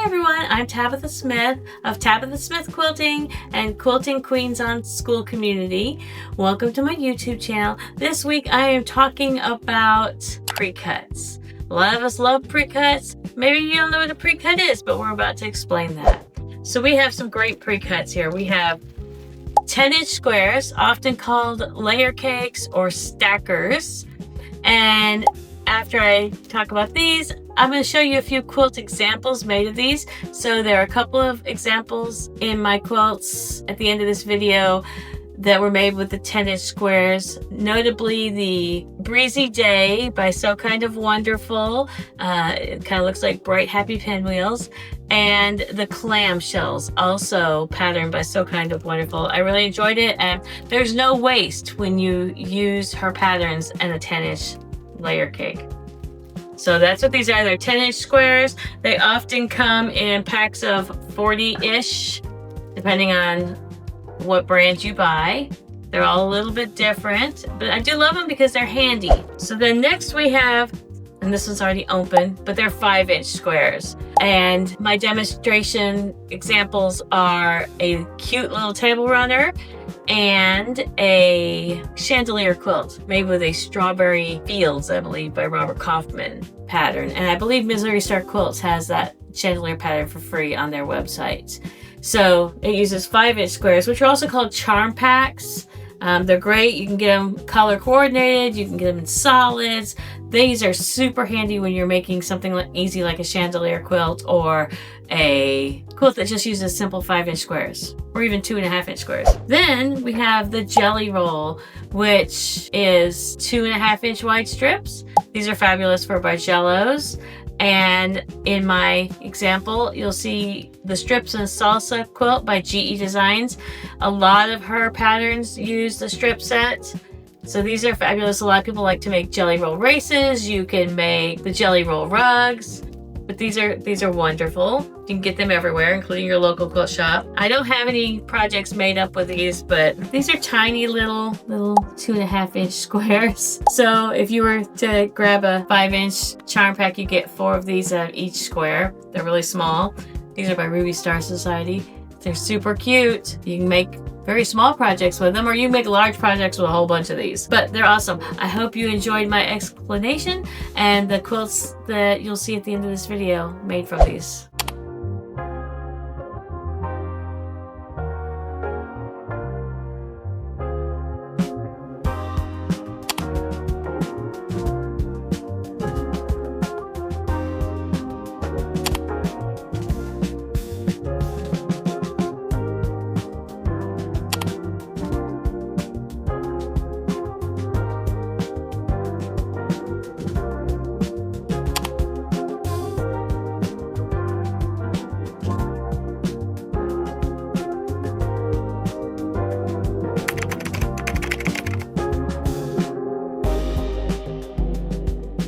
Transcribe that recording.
everyone, I'm Tabatha Smith of Tabatha Smith Quilting and Quilting Queens on School Community. Welcome to my YouTube channel. This week I am talking about precuts. A lot of us love precuts. Maybe you don't know what a precut is, but we're about to explain that. So we have some great precuts here. We have 10-inch squares, often called layer cakes or stackers. And after I talk about these, I'm going to show you a few quilt examples made of these. So there are a couple of examples in my quilts at the end of this video that were made with the 10-inch squares, notably the Breezy Day by So Kind of Wonderful. It kind of looks like bright happy pinwheels. And the clamshells, also patterned by So Kind of Wonderful. I really enjoyed it, and there's no waste when you use her patterns and a 10-inch layer cake. So that's what these are. They're 10-inch squares. They often come in packs of 40-ish, depending on what brand you buy. They're all a little bit different, but I do love them because they're handy. So then next we have, and this one's already open, but they're 5-inch squares. And my demonstration examples are a cute little table runner and a chandelier quilt made with a Strawberry Fields, I believe, by Robert Kaufman pattern. And I believe Missouri Star Quilts has that chandelier pattern for free on their website. So it uses 5-inch squares, which are also called charm packs. They're great. You can get them color coordinated. You can get them in solids. These are super handy when you're making something easy like a chandelier quilt or a quilt that just uses simple 5-inch squares or even 2.5-inch squares. Then we have the jelly roll, which is 2.5-inch wide strips. These are fabulous for Bargellos. And in my example, you'll see the Strips and Salsa quilt by GE Designs. A lot of her patterns use the strip set. So these are fabulous. A lot of people like to make jelly roll races. You can make the jelly roll rugs. But these are wonderful. You can get them everywhere, including your local quilt shop. I don't have any projects made up with these, but these are tiny little 2.5-inch squares. So if you were to grab a 5-inch charm pack, you get 4 of these out of each square. They're really small. These are by Ruby Star Society. They're super cute. You can make very small projects with them, or you can make large projects with a whole bunch of these. But they're awesome. I hope you enjoyed my explanation and the quilts that you'll see at the end of this video made from these.